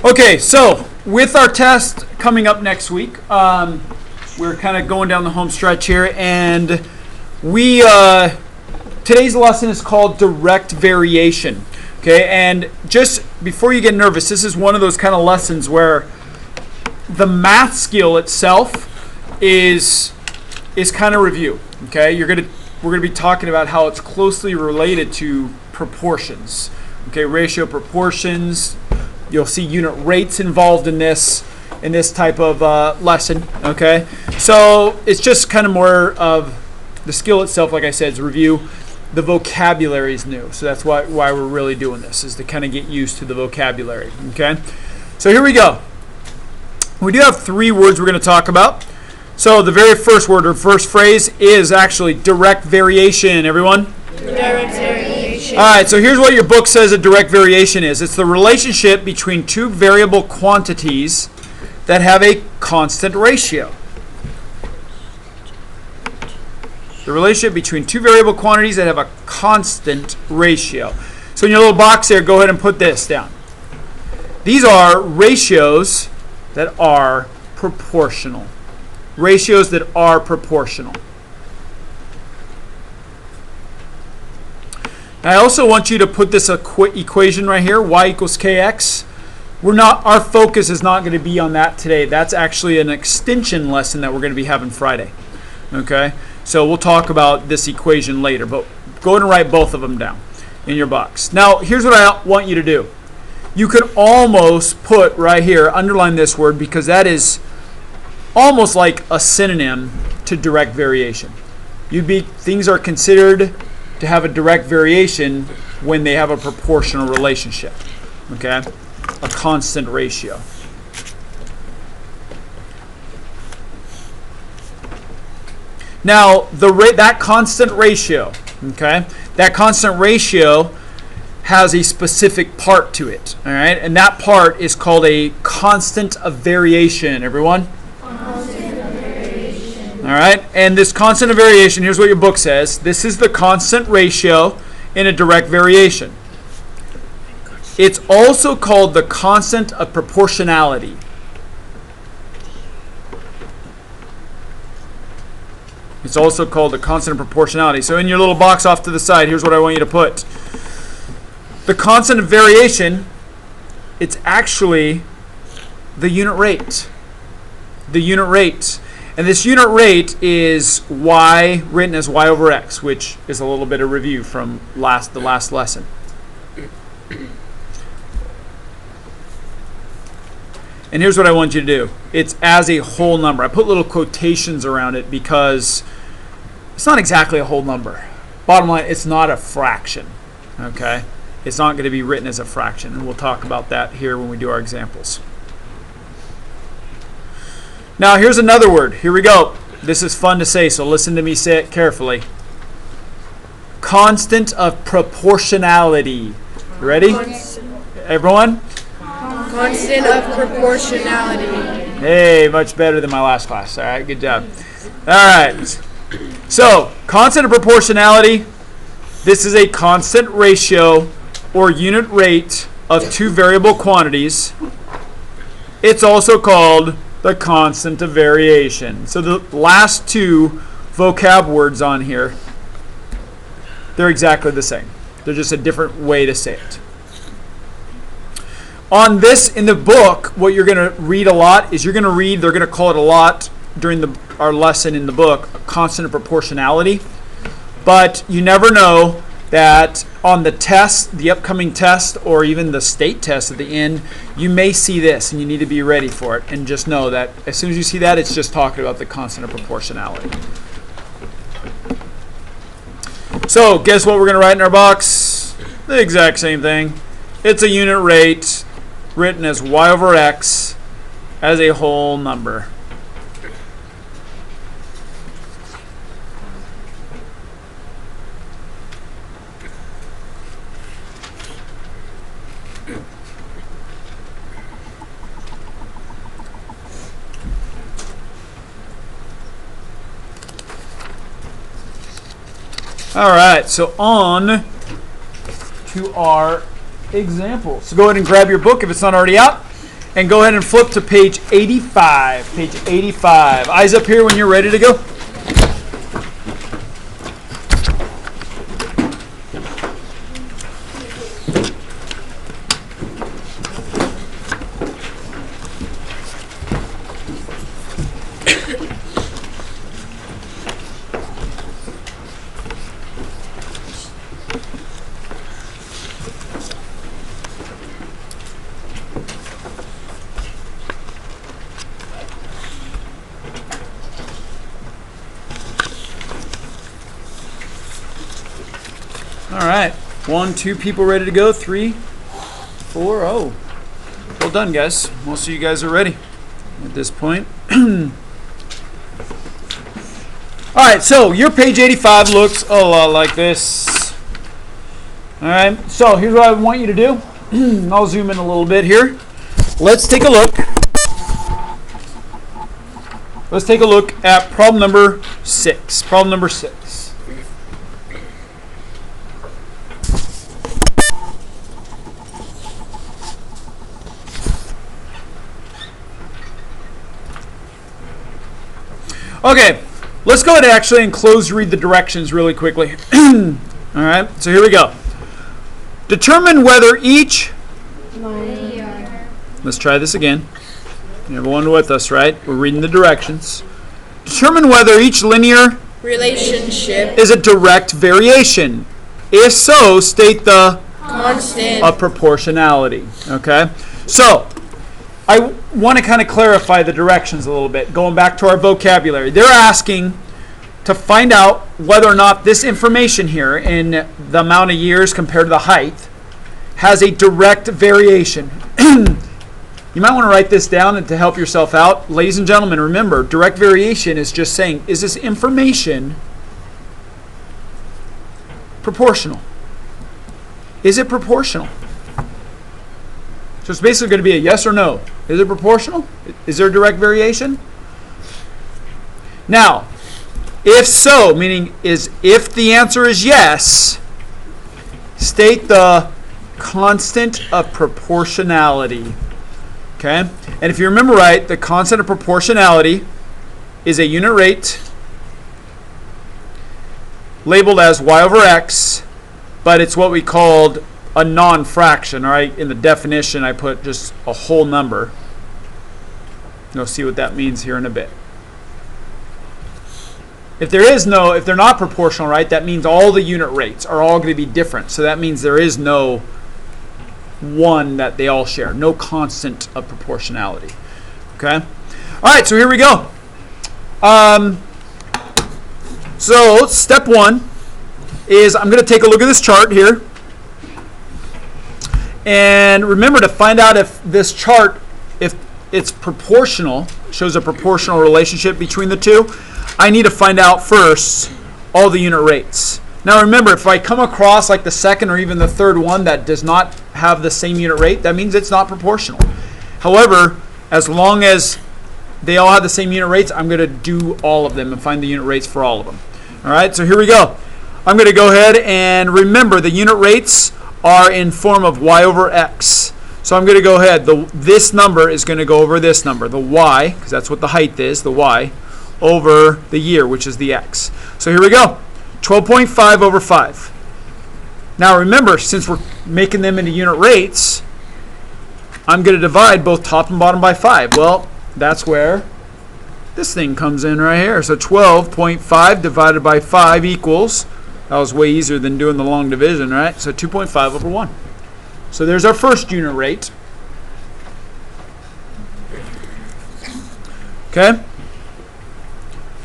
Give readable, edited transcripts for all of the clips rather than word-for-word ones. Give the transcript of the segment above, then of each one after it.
Okay, so with our test coming up next week, we're kind of going down the home stretch here, and we today's lesson is called direct variation. Okay, and just before you get nervous, this is one of those kind of lessons where the math skill itself is kind of review. Okay, we're gonna be talking about how it's closely related to proportions. Okay, ratio proportions. You'll see unit rates involved in this type of lesson. Okay, so it's just kind of more of the skill itself. Like I said, is review. The vocabulary is new, so that's why we're really doing this, is to kind of get used to the vocabulary. Okay, so here we go. We do have three words we're going to talk about. So the very first word or first phrase is actually direct variation. Everyone? Direct variation. All right, so here's what your book says a direct variation is. It's the relationship between two variable quantities that have a constant ratio. The relationship between two variable quantities that have a constant ratio. So in your little box there, go ahead and put this down. These are ratios that are proportional. Ratios that are proportional. I also want you to put this equation right here, y equals kx. Our focus is not going to be on that today. That's actually an extension lesson that we're going to be having Friday. Okay? So we'll talk about this equation later, but go ahead and write both of them down in your box. Now, here's what I want you to do. You could almost put right here, underline this word, because that is almost like a synonym to direct variation. Things are considered to have a direct variation when they have a proportional relationship. Okay? A constant ratio. Now, that constant ratio, okay? That constant ratio has a specific part to it, all right? And that part is called a constant of variation. Everyone? Constant of variation. All right? And this constant of variation, here's what your book says. This is the constant ratio in a direct variation. It's also called the constant of proportionality. It's also called the constant of proportionality. So in your little box off to the side, here's what I want you to put. The constant of variation, it's actually the unit rate. The unit rate. And this unit rate is y, written as y over x, which is a little bit of review from the last lesson. And here's what I want you to do. It's as a whole number. I put little quotations around it because it's not exactly a whole number. Bottom line, it's not a fraction. Okay? It's not going to be written as a fraction. And we'll talk about that here when we do our examples. Now, here's another word. Here we go. This is fun to say, so listen to me say it carefully. Constant of proportionality. You ready? Everyone? Constant of proportionality. Hey, much better than my last class. All right, good job. All right. So, constant of proportionality. This is a constant ratio or unit rate of two variable quantities. It's also called the constant of variation. So the last two vocab words on here, they're exactly the same. They're just a different way to say it. On this, in the book, what you're going to read a lot is they're going to call it a lot during our lesson in the book, constant of proportionality. But you never know that on the test, the upcoming test, or even the state test at the end, you may see this and you need to be ready for it. And just know that as soon as you see that, it's just talking about the constant of proportionality. So, guess what we're going to write in our box? The exact same thing. It's a unit rate written as y over x as a whole number. All right, so on to our examples. So go ahead and grab your book if it's not already out. And go ahead and flip to page 85. Page 85. Eyes up here when you're ready to go. All right, 1, 2 people ready to go. 3, 4. Oh, well done, guys. Most of you guys are ready at this point. All right, so your page 85 looks a lot like this. All right, so here's what I want you to do. I'll zoom in a little bit here. Let's take a look. Let's take a look at problem number 6. Problem number 6. Okay, let's go ahead actually and close read the directions really quickly. All right, so here we go. Determine whether each... Let's try this again. Everyone with us, right? We're reading the directions. Determine whether each linear relationship is a direct variation. If so, state the constant of proportionality. Okay, so I want to kind of clarify the directions a little bit. Going back to our vocabulary, they're asking to find out whether or not this information here in the amount of years compared to the height has a direct variation. You might want to write this down and to help yourself out. Ladies and gentlemen, remember, direct variation is just saying, is this information proportional? Is it proportional? So it's basically going to be a yes or no. Is it proportional? Is there a direct variation? Now, if so, meaning is if the answer is yes, state the constant of proportionality. Okay? And if you remember right, the constant of proportionality is a unit rate labeled as y over x, but it's what we called a non-fraction. All right? In the definition, I put just a whole number. You'll see what that means here in a bit. If they're not proportional, right, that means all the unit rates are all going to be different. So that means there is no one that they all share. No constant of proportionality. Okay? All right, so here we go. So step 1 is I'm going to take a look at this chart here. And remember to find out if this chart, if it's proportional, shows a proportional relationship between the two, I need to find out first all the unit rates. Now remember, if I come across like the second or even the third one that does not have the same unit rate, that means it's not proportional. However, as long as they all have the same unit rates, I'm going to do all of them and find the unit rates for all of them. All right, so here we go. I'm going to go ahead and remember the unit rates are in form of y over x. So I'm going to go ahead. This number is going to go over this number, the y, because that's what the height is, the y, over the year, which is the x. So here we go. 12.5 over 5. Now remember, since we're making them into unit rates, I'm going to divide both top and bottom by 5. Well, that's where this thing comes in right here. So 12.5 divided by 5 equals, that was way easier than doing the long division, right? So 2.5 over 1. So there's our first unit rate. Okay?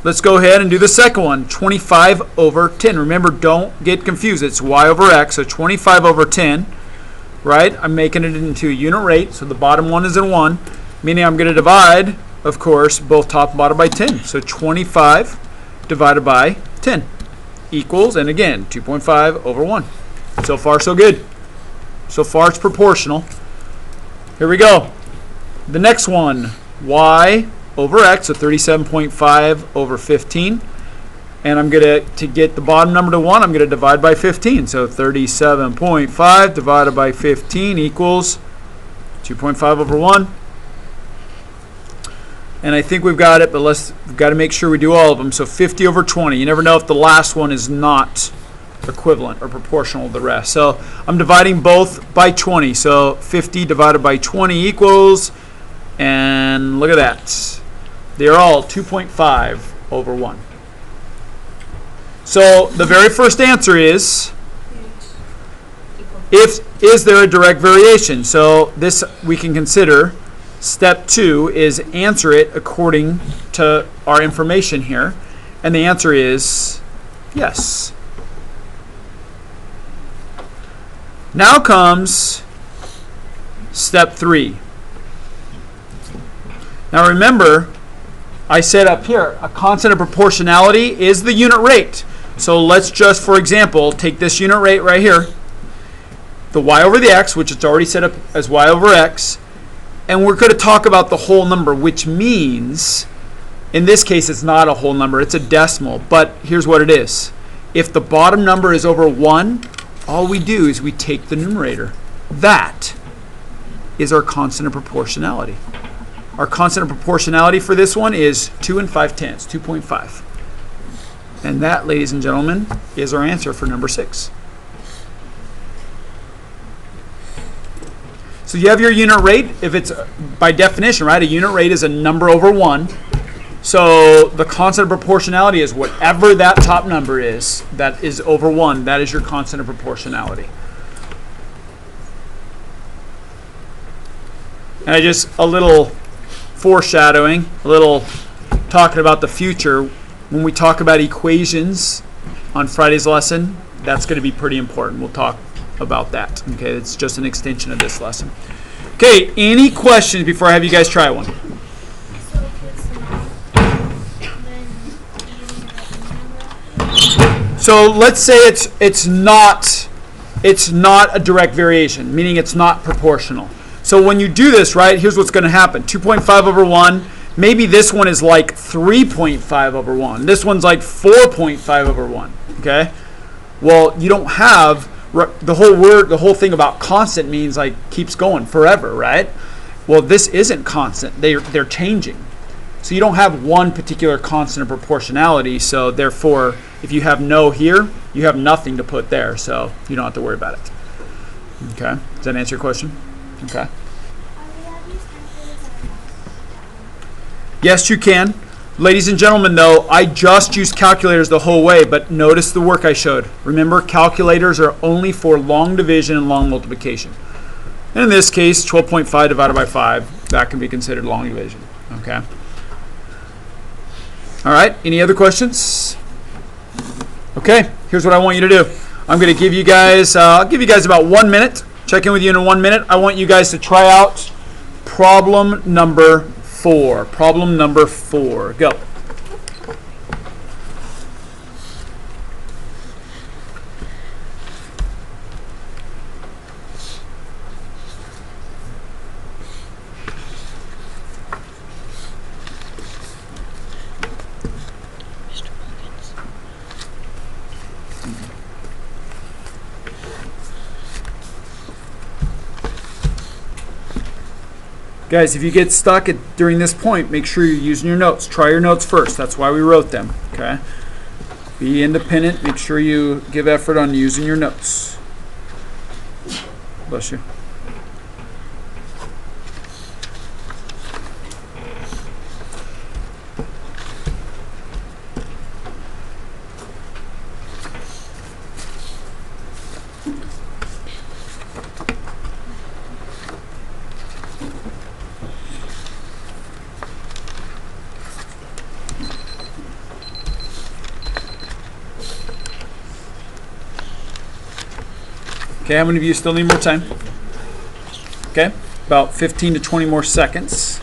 Let's go ahead and do the second one, 25 over 10. Remember, don't get confused. It's y over x, so 25 over 10, right? I'm making it into a unit rate, so the bottom one is in 1, meaning I'm going to divide, of course, both top and bottom by 10. So 25 divided by 10 equals, and again, 2.5 over 1. So far, so good. So far, it's proportional. Here we go. The next one, y over x, so 37.5 over 15. And I'm going to get the bottom number to 1, I'm going to divide by 15. So 37.5 divided by 15 equals 2.5 over 1. And I think we've got it, but we've got to make sure we do all of them. So 50 over 20. You never know if the last one is not equivalent or proportional to the rest. So I'm dividing both by 20. So 50 divided by 20 equals, and look at that. They're all 2.5 over 1. So the very first answer is, is there a direct variation? So this we can consider. Step 2 is answer it according to our information here. And the answer is yes. Now comes step 3. Now remember, I said up here, a constant of proportionality is the unit rate. So let's just, for example, take this unit rate right here, the y over the x, which it's already set up as y over x, and we're going to talk about the whole number, which means, in this case, it's not a whole number, it's a decimal. But here's what it is. If the bottom number is over 1, all we do is we take the numerator. That is our constant of proportionality. Our constant of proportionality for this one is 2 and 5/10, 2.5. And that, ladies and gentlemen, is our answer for number 6. So you have your unit rate. If it's by definition, right, a unit rate is a number over 1. So the constant of proportionality is whatever that top number is that is over 1. That is your constant of proportionality. And a little foreshadowing, a little talking about the future. When we talk about equations on Friday's lesson, that's going to be pretty important. We'll talk about that. Okay, it's just an extension of this lesson. Okay, any questions before I have you guys try one? So let's say it's not a direct variation, meaning it's not proportional. So when you do this, right, here's what's going to happen. 2.5 over 1. Maybe this one is like 3.5 over 1. This one's like 4.5 over 1. Okay? Well, you don't have the whole thing about constant means like keeps going forever, right? Well, this isn't constant. They're changing. So you don't have one particular constant of proportionality. So therefore, if you have no here, you have nothing to put there. So you don't have to worry about it. Okay? Does that answer your question? Okay. Yes, you can. Ladies and gentlemen, though, I just used calculators the whole way, but notice the work I showed. Remember, calculators are only for long division and long multiplication. And in this case, 12.5 divided by 5, that can be considered long division. Okay. All right, any other questions? Okay, here's what I want you to do. I'm going to give you guys, I'll give you guys about 1 minute. Check in with you in 1 minute. I want you guys to try out problem number 4. Problem number 4. Go. Guys, if you get stuck during this point, make sure you're using your notes. Try your notes first. That's why we wrote them. Okay? Be independent. Make sure you give effort on using your notes. Bless you. Okay, how many of you still need more time? Okay, about 15 to 20 more seconds.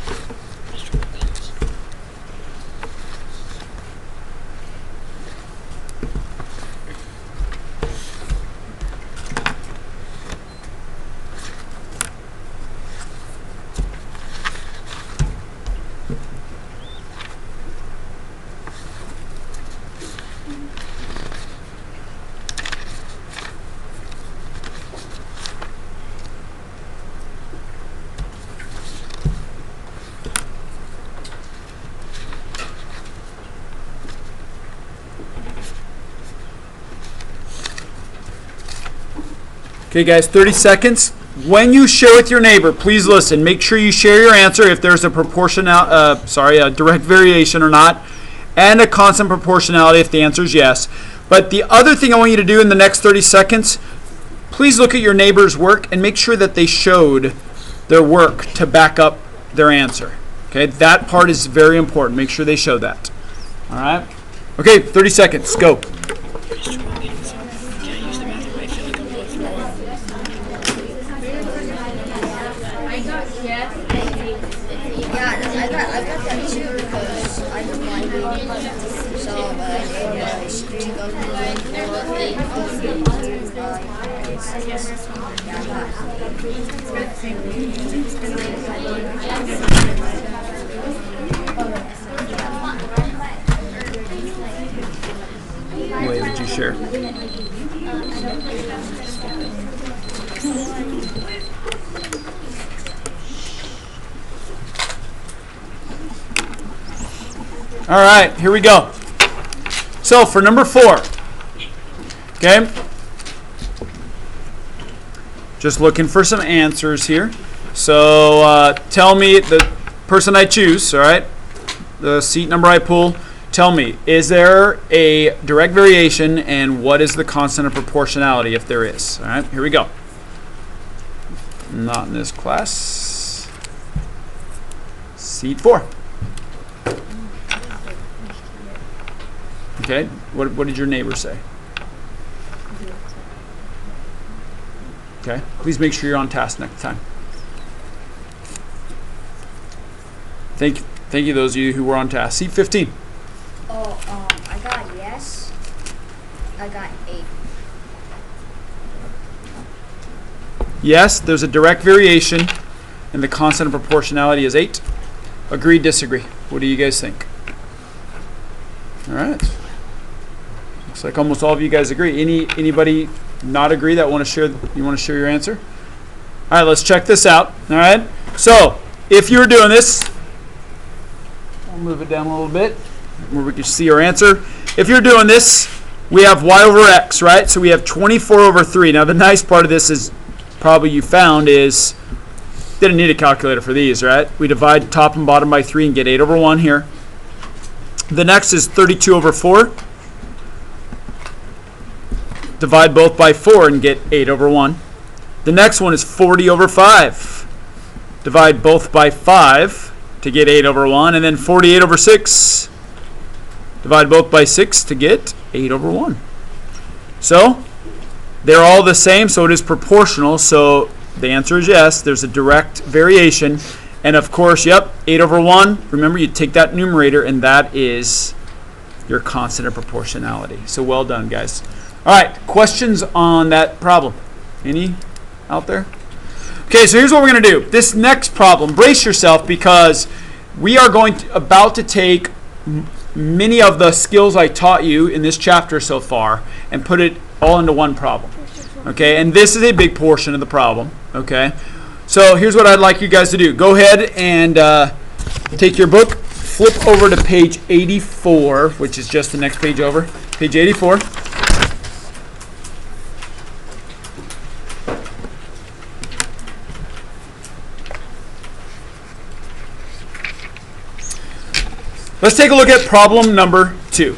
Okay, guys, 30 seconds. When you share with your neighbor, please listen. Make sure you share your answer if there's a a direct variation or not, and a constant proportionality if the answer is yes. But the other thing I want you to do in the next 30 seconds, please look at your neighbor's work and make sure that they showed their work to back up their answer. Okay, that part is very important. Make sure they show that. All right? Okay, 30 seconds. Go. I got that too because I was blinded. So, Wait, did you share? All right, here we go. So for number 4, okay, just looking for some answers here. So tell me the person I choose, all right, the seat number I pull, tell me, is there a direct variation and what is the constant of proportionality if there is? All right, here we go. Not in this class. Seat 4. Okay, what did your neighbor say? Okay, please make sure you're on task next time. Thank you those of you who were on task. Seat 15. I got yes. I got 8. Yes, there's a direct variation and the constant of proportionality is 8. Agree, disagree? What do you guys think? All right. Looks like almost all of you guys agree. Anybody not agree that want to share your answer? All right, let's check this out. All right. So, if you were doing this, I'll move it down a little bit where we can see our answer. If you're doing this, we have y over x, right? So we have 24 over 3. Now, the nice part of this is probably you found is didn't need a calculator for these, right? We divide top and bottom by 3 and get 8 over 1 here. The next is 32 over 4. Divide both by 4 and get 8 over 1. The next one is 40 over 5. Divide both by 5 to get 8 over 1. And then 48 over 6. Divide both by 6 to get 8 over 1. So, they're all the same, so it is proportional. So, the answer is yes. There's a direct variation. And of course, yep, 8 over 1. Remember, you take that numerator, and that is your constant of proportionality. So, well done, guys. All right, questions on that problem? Any out there? Okay, so here's what we're going to do. This next problem, brace yourself because we are about to take many of the skills I taught you in this chapter so far and put it all into one problem. Okay, and this is a big portion of the problem. Okay, so here's what I'd like you guys to do. Go ahead and take your book, flip over to page 84, which is just the next page over. Page 84. Let's take a look at problem number 2.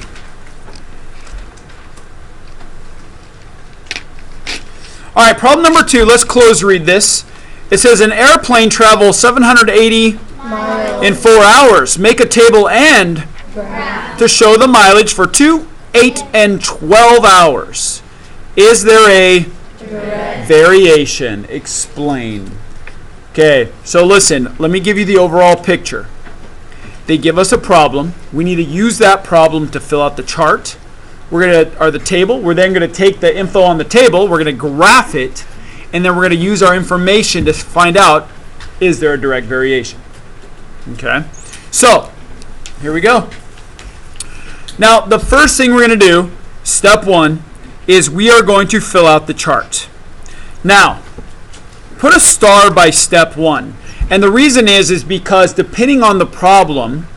All right, problem number 2, let's close read this. It says an airplane travels 780 miles in 4 hours. Make a table and graph to show the mileage for 2, 8, and 12 hours. Is there a variation? Explain. Okay, so listen, let me give you the overall picture. They give us a problem. We need to use that problem to fill out the chart. The table. We're then going to take the info on the table. We're going to graph it, and then we're going to use our information to find out, is there a direct variation? Okay. So, here we go. Now, the first thing we're going to do, step 1, is we are going to fill out the chart. Now, put a star by step 1. And the reason is because depending on the problem,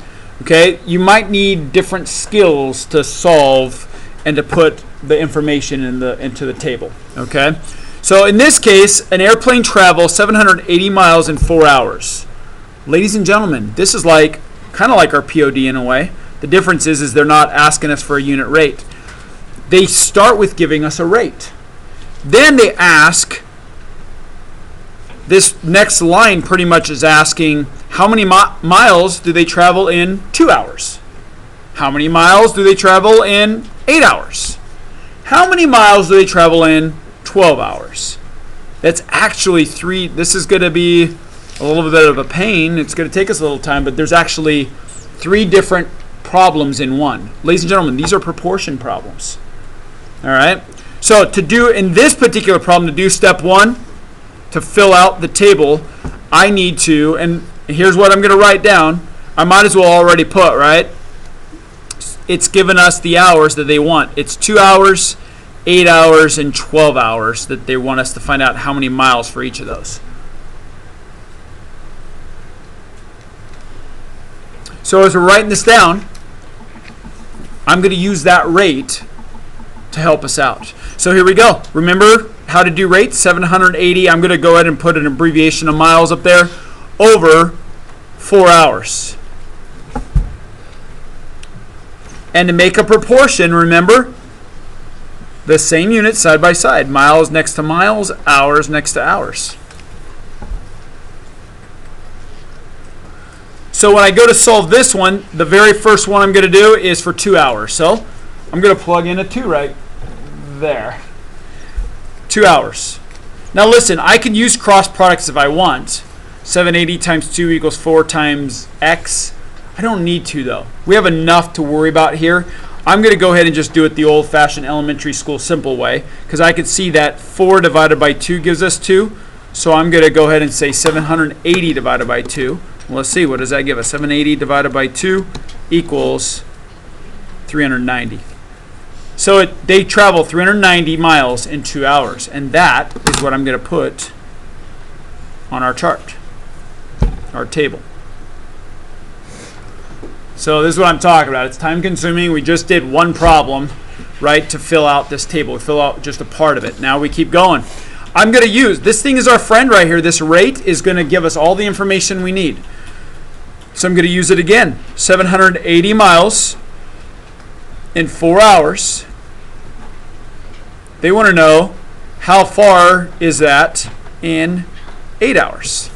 okay, you might need different skills to solve and to put the information into the table, okay? So in this case, an airplane travels 780 miles in 4 hours. Ladies and gentlemen, this is like kind of like our POD in a way. The difference is they're not asking us for a unit rate. They start with giving us a rate. Then they ask, this next line pretty much is asking, how many miles do they travel in 2 hours? How many miles do they travel in 8 hours? How many miles do they travel in 12 hours? That's actually three. This is going to be a little bit of a pain. It's going to take us a little time, but there's actually 3 different problems in one. Ladies and gentlemen, these are proportion problems. All right? So to do, in this particular problem, to do step 1, to fill out the table, I need to, and here's what I'm going to write down. I might as well already put, right? It's given us the hours that they want. It's 2 hours, 8 hours, and 12 hours that they want us to find out how many miles for each of those. So as we're writing this down, I'm going to use that rate to help us out. So here we go. Remember how to do rates? 780. I'm going to go ahead and put an abbreviation of miles up there over 4 hours. And to make a proportion, remember, the same unit side by side. Miles next to miles, hours next to hours. So when I go to solve this one, the very first one I'm going to do is for 2 hours. So I'm going to plug in a 2 right there. 2 hours. Now listen, I can use cross products if I want. 780 times 2 equals 4 times x. I don't need to though. We have enough to worry about here. I'm going to go ahead and just do it the old-fashioned elementary school simple way, because I can see that 4 divided by 2 gives us 2. So I'm going to go ahead and say 780 divided by 2. Well, let's see, what does that give us? 780 divided by 2 equals 390. So they travel 390 miles in 2 hours, and that is what I'm going to put on our chart, our table. So this is what I'm talking about. It's time consuming. We just did one problem, right, to fill out this table. We fill out just a part of it. Now we keep going. I'm going to use, this thing is our friend right here. This rate is going to give us all the information we need. So I'm going to use it again. 780 miles in 4 hours. They want to know how far is that in 8 hours.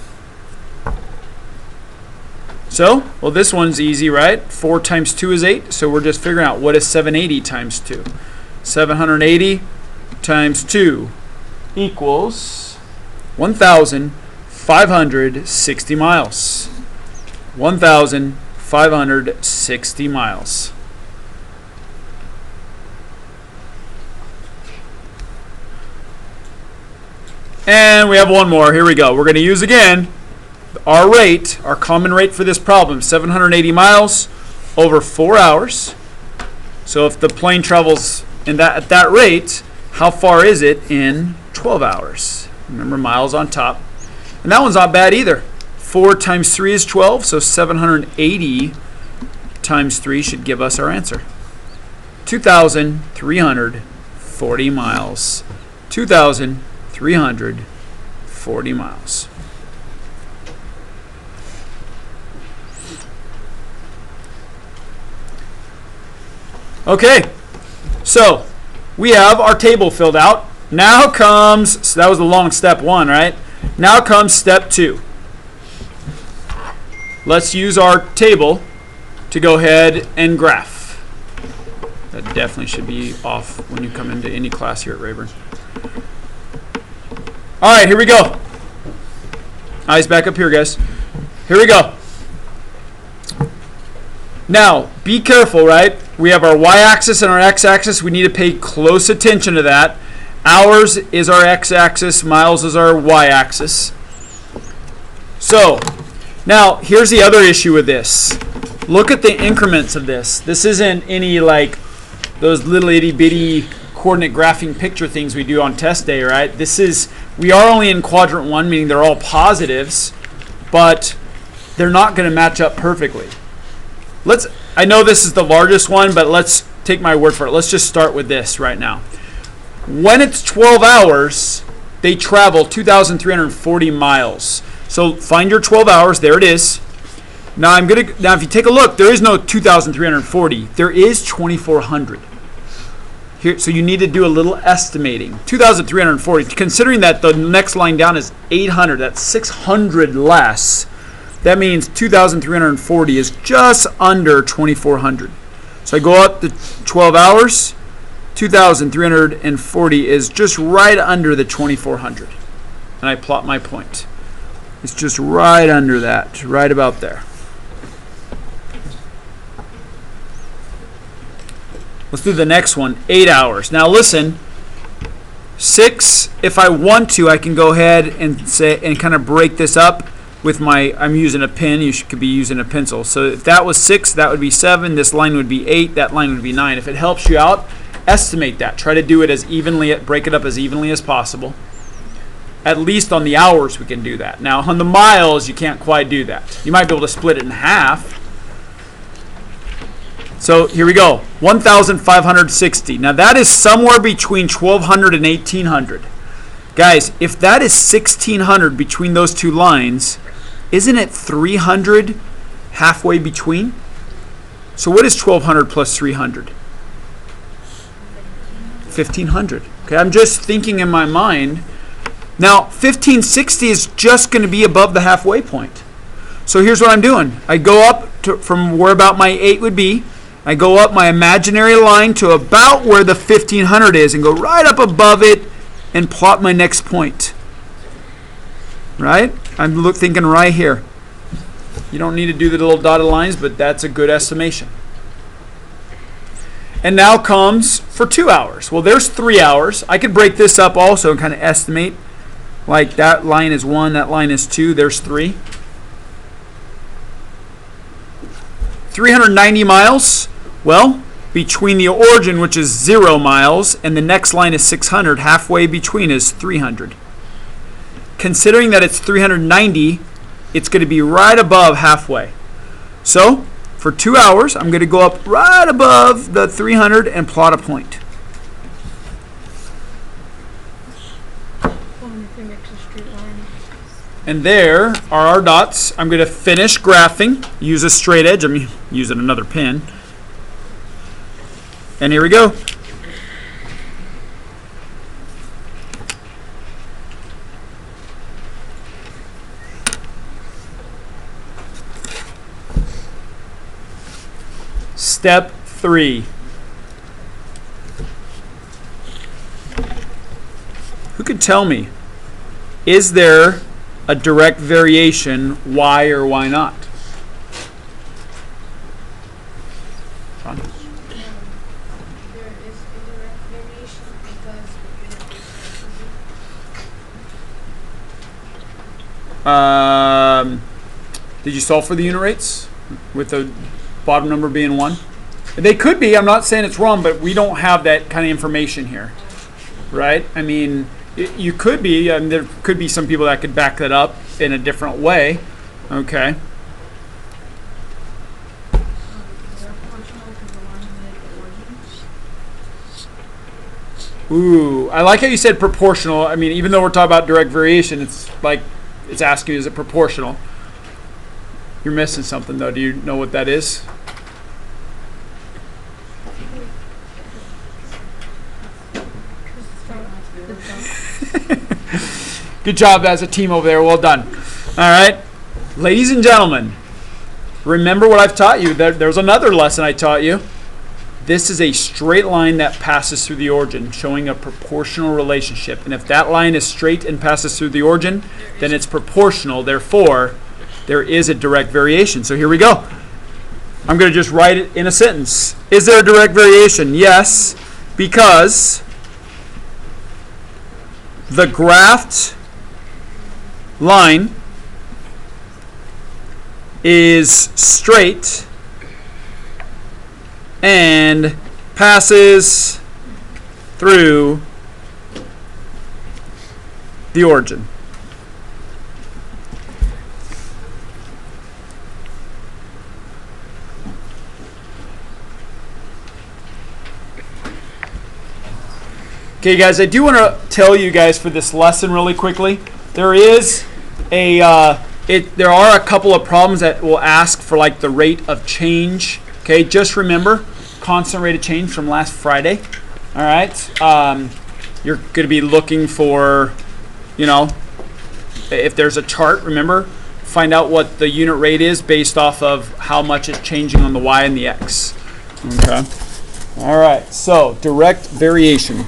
So, well, this one's easy, right? 4 times 2 is 8. So we're just figuring out what is 780 times 2. 780 times 2 equals 1,560 miles. 1,560 miles. And we have one more. Here we go. We're going to use again our rate, our common rate for this problem, 780 miles over 4 hours. So if the plane travels at that rate, how far is it in 12 hours? Remember, miles on top. And that one's not bad either. 4 times 3 is 12, so 780 times 3 should give us our answer. 2,340 miles. 2,340 miles. Okay, so we have our table filled out. Now comes, so that was the long step 1, right? Now comes step 2. Let's use our table to go ahead and graph. That definitely should be off when you come into any class here at Rayburn. All right, here we go. Eyes back up here, guys. Here we go. Now, be careful, right? We have our y-axis and our x-axis. We need to pay close attention to that. Hours is our x-axis. Miles is our y-axis. So, now, here's the other issue with this. Look at the increments of this. This isn't any like those little itty-bitty coordinate graphing picture things we do on test day, right? This is, we are only in quadrant 1, meaning they're all positives, but they're not going to match up perfectly. I know this is the largest one, but let's take my word for it. Let's just start with this right now. When it's 12 hours, they travel 2,340 miles. So find your 12 hours. There it is. Now if you take a look, there is no 2,340. There is 2,400. Here, so you need to do a little estimating. 2,340. Considering that the next line down is 800, that's 600 less. That means 2,340 is just under 2,400. So I go up the 12 hours. 2,340 is just right under the 2,400. And I plot my point. It's just right under that, right about there. Let's do the next one, 8 hours. Now listen, 6, if I want to, I can go ahead and say and kind of break this up with my, I'm using a pen, could be using a pencil. So if that was 6, that would be 7, this line would be 8, that line would be 9. If it helps you out, estimate that. Try to do it as evenly, break it up as evenly as possible. At least on the hours we can do that. Now on the miles, you can't quite do that. You might be able to split it in half. So here we go, 1,560. Now that is somewhere between 1,200 and 1,800. Guys, if that is 1,600 between those two lines, isn't it 300 halfway between? So what is 1,200 plus 300? 1,500. Okay, I'm just thinking in my mind. Now 1,560 is just going to be above the halfway point. So here's what I'm doing. I go up from where about my 8 would be. I go up my imaginary line to about where the 1,500 is and go right up above it and plot my next point. Right? I'm thinking right here. You don't need to do the little dotted lines, but that's a good estimation. And now comes for 2 hours. Well, there's 3 hours. I could break this up also and kind of estimate. Like that line is 1, that line is 2, there's 3. 390 miles. Well, between the origin, which is 0 miles, and the next line is 600, halfway between is 300. Considering that it's 390, it's going to be right above halfway. So, for 2 hours, I'm going to go up right above the 300 and plot a point. And there are our dots. I'm going to finish graphing, use a straight edge. I'm using another pen. And here we go. Step 3. Who could tell me, is there a direct variation, why or why not? John? There is a direct variation because Did you solve for the unit rates with the bottom number being 1? They could be. I'm not saying it's wrong, but we don't have that kind of information here, right? I mean, you could be, and there could be some people that could back that up in a different way. Okay. Ooh, I like how you said proportional. I mean, even though we're talking about direct variation, it's like it's asking, is it proportional? You're missing something, though. Do you know what that is? Good job as a team over there. Well done. All right. Ladies and gentlemen, remember what I've taught you. There's another lesson I taught you. This is a straight line that passes through the origin, showing a proportional relationship. And if that line is straight and passes through the origin, then it's proportional. Therefore, there is a direct variation. So here we go. I'm going to just write it in a sentence. Is there a direct variation? Yes, because the graphed line is straight and passes through the origin. Okay, guys, I do want to tell you guys for this lesson really quickly. There is there are a couple of problems that will ask for like the rate of change. Okay, just remember constant rate of change from last Friday. All right, you're going to be looking for, if there's a chart, remember, find out what the unit rate is based off of how much it's changing on the y and the x. Okay. All right, so direct variation.